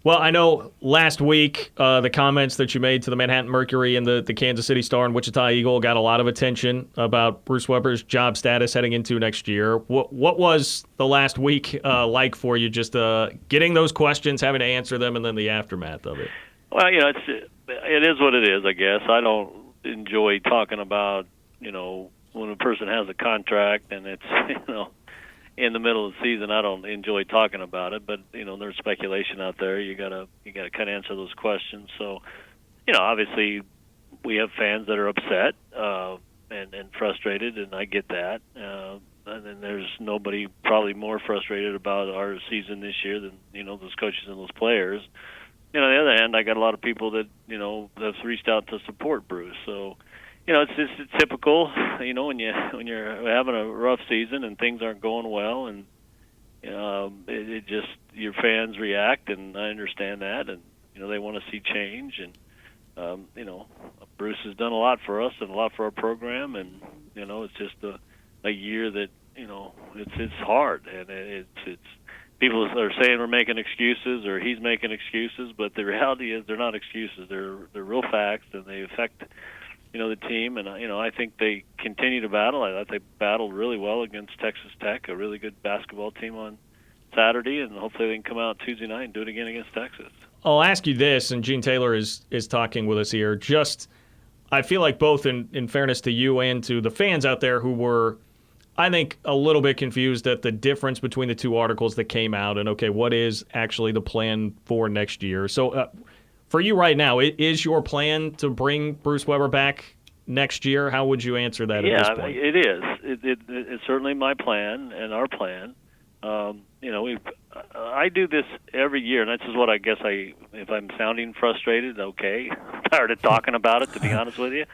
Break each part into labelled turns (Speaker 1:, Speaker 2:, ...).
Speaker 1: Well, I know last week the comments that you made to the Manhattan Mercury and the Kansas City Star and Wichita Eagle got a lot of attention about Bruce Weber's job status heading into next year. What was the last week like for you, just getting those questions, having to answer them, and then the aftermath of it?
Speaker 2: Well, it is what it is, I guess. I don't enjoy talking about, when a person has a contract and it's, in the middle of the season. I don't enjoy talking about it, but there's speculation out there. You gotta kind of answer those questions. So, obviously, we have fans that are upset and frustrated, and I get that. And then there's nobody probably more frustrated about our season this year than those coaches and those players. On the other hand, I got a lot of people that that's reached out to support Bruce. So. It's typical, when you're having a rough season and things aren't going well, and it just your fans react, and I understand that, and they want to see change, and Bruce has done a lot for us and a lot for our program, and it's just a year that it's hard, and it's people are saying we're making excuses or he's making excuses, but the reality is they're not excuses. They're real facts, and they affect the team, and I think they continue to battle. I thought they battled really well against Texas Tech, a really good basketball team on Saturday, and hopefully they can come out Tuesday night and do it again against Texas.
Speaker 1: I'll ask you this, and Gene Taylor is talking with us here. Just, I feel like both in fairness to you and to the fans out there who were, I think, a little bit confused at the difference between the two articles that came out, and okay, what is actually the plan for next year? So. For you right now, is your plan to bring Bruce Weber back next year? How would you answer that at this point?
Speaker 2: Yeah, it is. It's certainly my plan and our plan. I do this every year, and this is what I guess if I'm sounding frustrated, okay. I'm tired of talking about it, to be honest with you.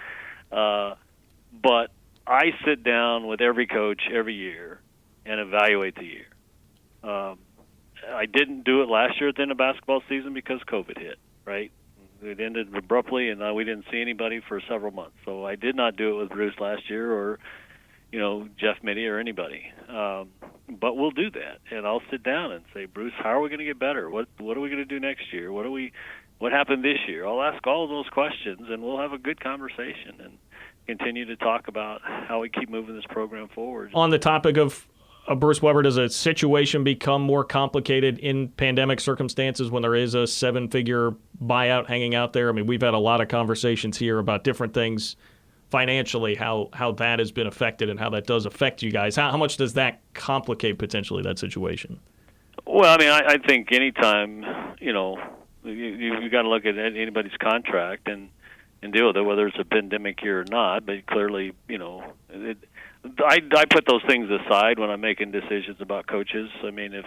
Speaker 2: But I sit down with every coach every year and evaluate the year. I didn't do it last year at the end of basketball season because COVID hit. Right, it ended abruptly, and we didn't see anybody for several months. So I did not do it with Bruce last year, or Jeff Mittie or anybody. But we'll do that, and I'll sit down and say, Bruce, how are we going to get better? What are we going to do next year? What happened this year? I'll ask all of those questions, and we'll have a good conversation and continue to talk about how we keep moving this program forward.
Speaker 1: On the topic of Bruce Weber, does a situation become more complicated in pandemic circumstances when there is a seven-figure buyout hanging out there? I mean, we've had a lot of conversations here about different things financially, how that has been affected and how that does affect you guys. How much does that complicate potentially that situation?
Speaker 2: Well, I mean, I think anytime, you got to look at anybody's contract and deal with it, whether it's a pandemic year or not. But clearly, I put those things aside when I'm making decisions about coaches. I mean, if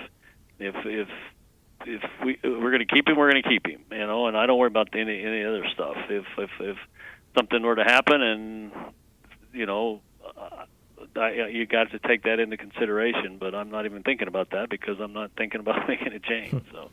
Speaker 2: we're going to keep him, we're going to keep him, and I don't worry about any other stuff. If something were to happen, and you got to take that into consideration. But I'm not even thinking about that because I'm not thinking about making a change. So,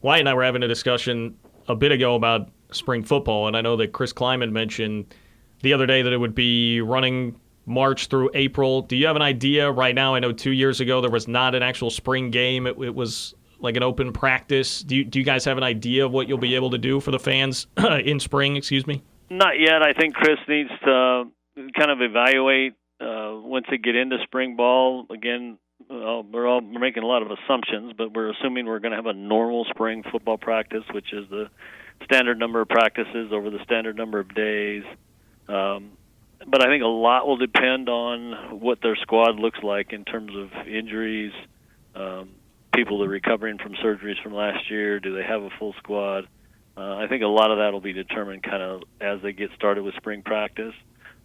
Speaker 1: Wyatt and I were having a discussion a bit ago about spring football, and I know that Chris Kleiman mentioned the other day that it would be running March through April. Do you have an idea right now? I know 2 years ago there was not an actual spring game. It was like an open practice. Do you guys have an idea of what you'll be able to do for the fans in spring, excuse me?
Speaker 2: Not yet. I think Chris needs to kind of evaluate once they get into spring ball. Again, we're making a lot of assumptions, but we're assuming we're going to have a normal spring football practice, which is the standard number of practices over the standard number of days. But I think a lot will depend on what their squad looks like in terms of injuries, people that are recovering from surgeries from last year. Do they have a full squad? I think a lot of that will be determined kind of as they get started with spring practice.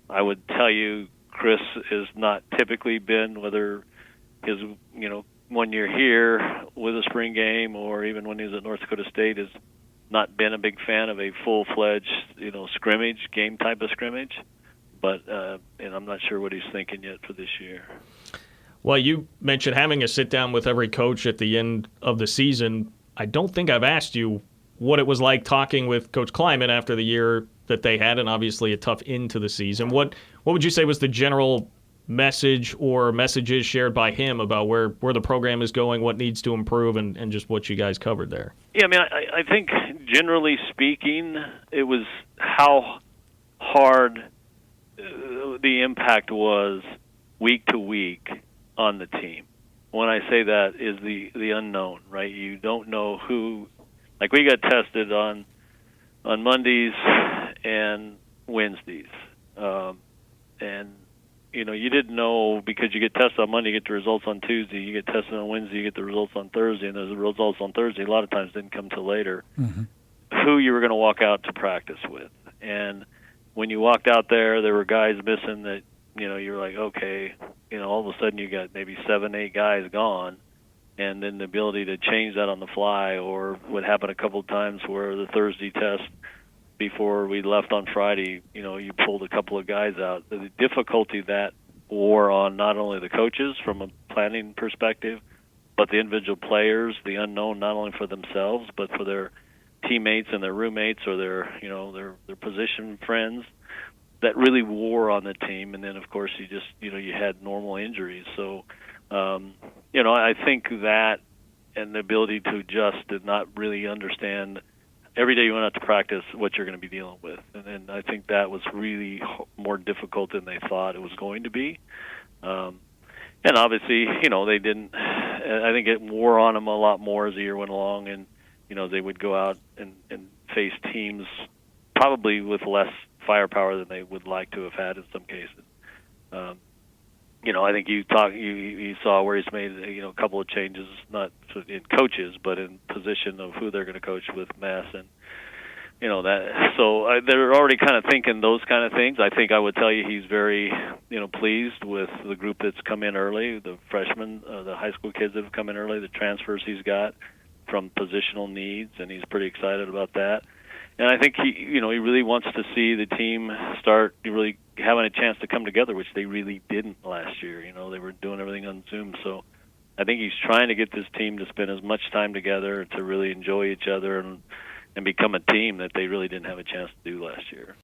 Speaker 2: I would tell you, Chris has not typically been, whether his 1 year here with a spring game or even when he was at North Dakota State, has not been a big fan of a full-fledged scrimmage, game type of scrimmage. But and I'm not sure what he's thinking yet for this year.
Speaker 1: Well, you mentioned having a sit-down with every coach at the end of the season. I don't think I've asked you what it was like talking with Coach Kleiman after the year that they had, and obviously a tough end to the season. What would you say was the general message or messages shared by him about where the program is going, what needs to improve, and just what you guys covered there?
Speaker 2: Yeah, I mean, I think generally speaking, it was how hard the impact was week to week on the team. When I say that is the unknown, right? You don't know who. Like we got tested on Mondays and Wednesdays, and you didn't know because you get tested on Monday, you get the results on Tuesday. You get tested on Wednesday, you get the results on Thursday, and those results on Thursday a lot of times didn't come till later.
Speaker 3: Mm-hmm.
Speaker 2: Who you were going to walk out to practice with, and when you walked out there were guys missing that you're like, okay, all of a sudden you got maybe 7-8 guys gone, and then the ability to change that on the fly, or what happened a couple of times where the Thursday test before we left on Friday, you pulled a couple of guys out. The difficulty that wore on not only the coaches from a planning perspective, but the individual players, the unknown not only for themselves but for their teammates and their roommates or their position friends, that really wore on the team. And then of course you had normal injuries. So I think that, and the ability to adjust, to not really understand every day you went out to practice what you're going to be dealing with. And I think that was really more difficult than they thought it was going to be. And obviously, they didn't. I think it wore on them a lot more as the year went along, and they would go out and face teams probably with less firepower than they would like to have had in some cases. I think you saw where he's made a couple of changes, not in coaches, but in position of who they're going to coach with Mass, and that. So they're already kind of thinking those kind of things. I think I would tell you he's very pleased with the group that's come in early, the freshmen, the high school kids that have come in early, the transfers he's got from positional needs, and he's pretty excited about that. And I think he really wants to see the team start really having a chance to come together, which they really didn't last year. They were doing everything on Zoom. So I think he's trying to get this team to spend as much time together, to really enjoy each other and become a team that they really didn't have a chance to do last year.